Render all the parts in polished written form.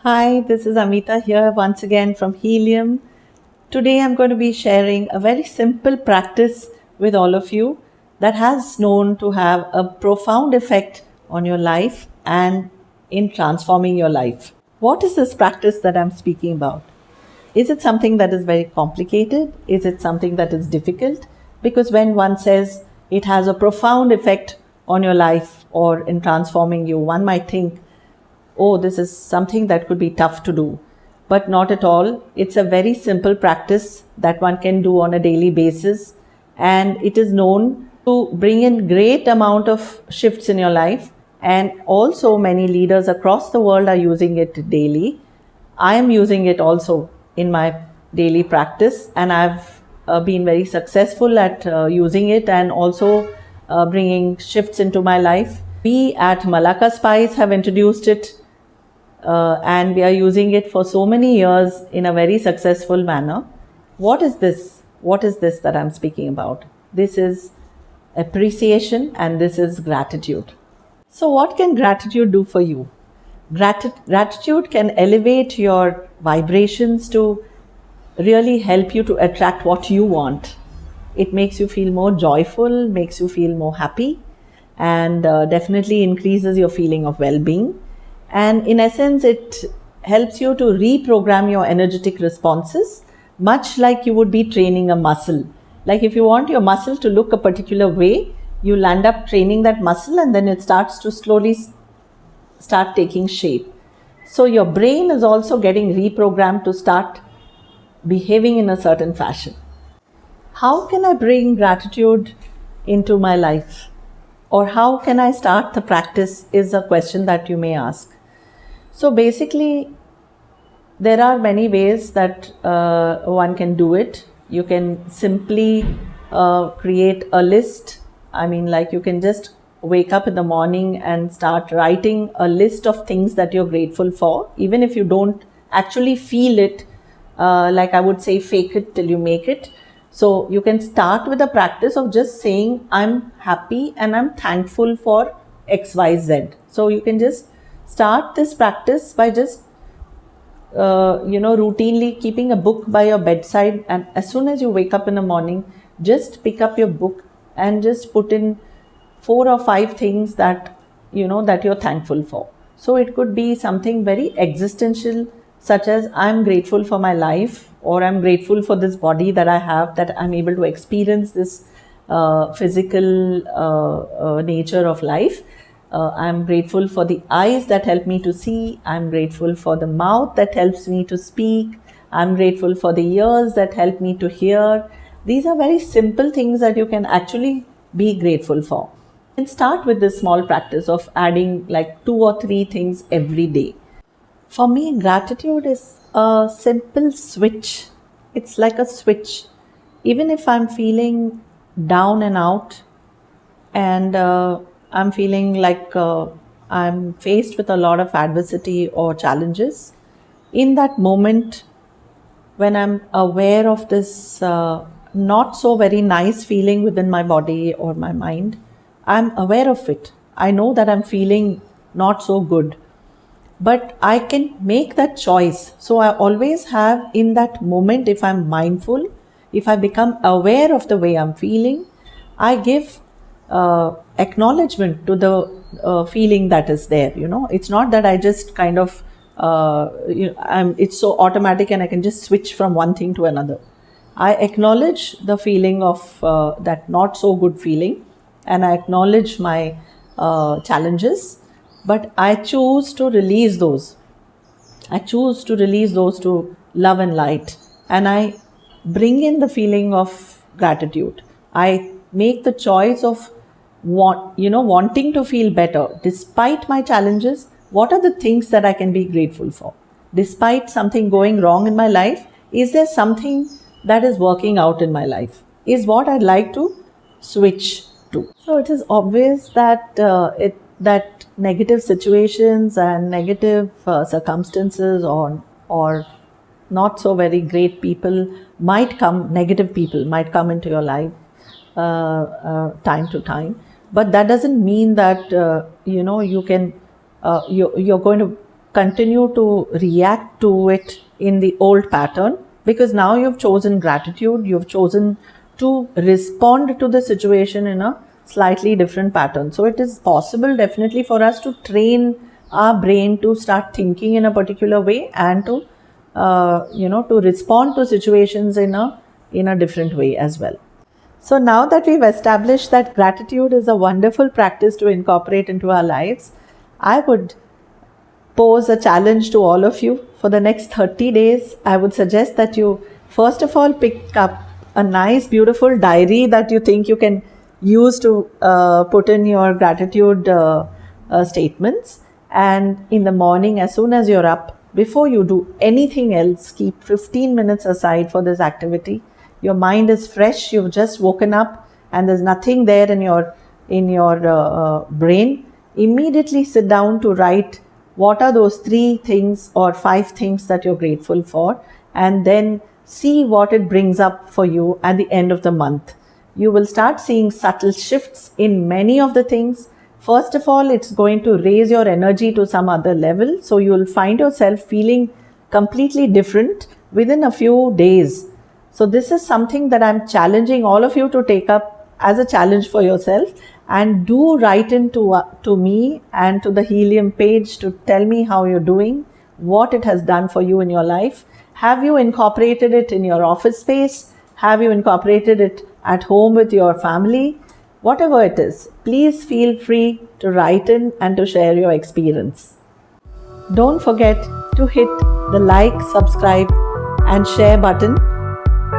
Hi, this is Amita here once again from Helium. Today I'm going to be sharing a very simple practice with all of you that has known to have a profound effect on your life and in transforming your life. What is this practice that I'm speaking about? Is it something that is very complicated? Is it something that is difficult? Because when one says it has a profound effect on your life or in transforming you, one might think, oh, this is something that could be tough to do. But not at all. It's a very simple practice that one can do on a daily basis. And it is known to bring in great amount of shifts in your life. And also many leaders across the world are using it daily. I am using it also in my daily practice, and I've been very successful at using it and also bringing shifts into my life. We at Malacca Spice have introduced it and we are using it for so many years in a very successful manner. What is this? What is this that I'm speaking about? This is appreciation and this is gratitude. So, what can gratitude do for you? Gratitude can elevate your vibrations to really help you to attract what you want. It makes you feel more joyful, makes you feel more happy, and definitely increases your feeling of well being. And in essence, it helps you to reprogram your energetic responses, much like you would be training a muscle. Like if you want your muscle to look a particular way, you'll end up training that muscle and then it starts to slowly start taking shape. So your brain is also getting reprogrammed to start behaving in a certain fashion. How can I bring gratitude into my life? Or how can I start the practice is a question that you may ask. So basically, there are many ways that one can do it. You can simply create a list. I mean, like you can just wake up in the morning and start writing a list of things that you're grateful for, even if you don't actually feel it. Like I would say, fake it till you make it. So you can start with the practice of just saying, I'm happy and I'm thankful for XYZ. So you can just start this practice by just routinely keeping a book by your bedside, and as soon as you wake up in the morning, just pick up your book and just put in 4 or 5 things that that you're thankful for. So it could be something very existential, such as I'm grateful for my life, or I'm grateful for this body that I have, that I'm able to experience this physical nature of life. I'm grateful for the eyes that help me to see. I'm grateful for the mouth that helps me to speak. I'm grateful for the ears that help me to hear. These are very simple things that you can actually be grateful for. And start with this small practice of adding like 2 or 3 things every day. For me, gratitude is a simple switch. It's like a switch. Even if I'm feeling down and out, and I'm feeling like I'm faced with a lot of adversity or challenges, in that moment, when I'm aware of this not so very nice feeling within my body or my mind, I'm aware of it. I know that I'm feeling not so good, but I can make that choice. So I always have in that moment, if I'm mindful, if I become aware of the way I'm feeling, I give acknowledgement to the feeling that is there. It's not that I just kind of it's so automatic and I can just switch from one thing to another. I acknowledge the feeling of that not so good feeling, and I acknowledge my challenges, but I choose to release those. I choose to release those to love and light, and I bring in the feeling of gratitude. I make the choice of wanting to feel better despite my challenges. What are the things that I can be grateful for? Despite something going wrong in my life, is there something that is working out in my life? Is what I'd like to switch to. So it is obvious that that negative situations and negative circumstances or not so very great people negative people might come into your life time to time, but that doesn't mean that you can you're going to continue to react to it in the old pattern, because now you've chosen gratitude, you've chosen to respond to the situation in a slightly different pattern. So it is possible definitely for us to train our brain to start thinking in a particular way and to to respond to situations in a different way as well. So now that we've established that gratitude is a wonderful practice to incorporate into our lives, I would pose a challenge to all of you. For the next 30 days, I would suggest that you first of all pick up a nice, beautiful diary that you think you can use to put in your gratitude statements. And in the morning, as soon as you're up, before you do anything else, keep 15 minutes aside for this activity. Your mind is fresh, you've just woken up, and there's nothing there in your brain. Immediately sit down to write what are those 3 things or 5 things that you're grateful for, and then see what it brings up for you at the end of the month. You will start seeing subtle shifts in many of the things. First of all, it's going to raise your energy to some other level, so you will find yourself feeling completely different within a few days. So this is something that I'm challenging all of you to take up as a challenge for yourself, and do write in to me and to the Helium page to tell me how you're doing, what it has done for you in your life. Have you incorporated it in your office space? Have you incorporated it at home with your family? Whatever it is, please feel free to write in and to share your experience. Don't forget to hit the like, subscribe and share button.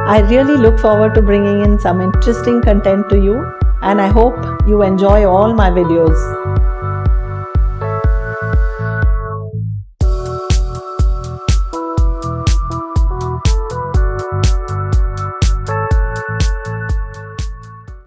I really look forward to bringing in some interesting content to you, and I hope you enjoy all my videos.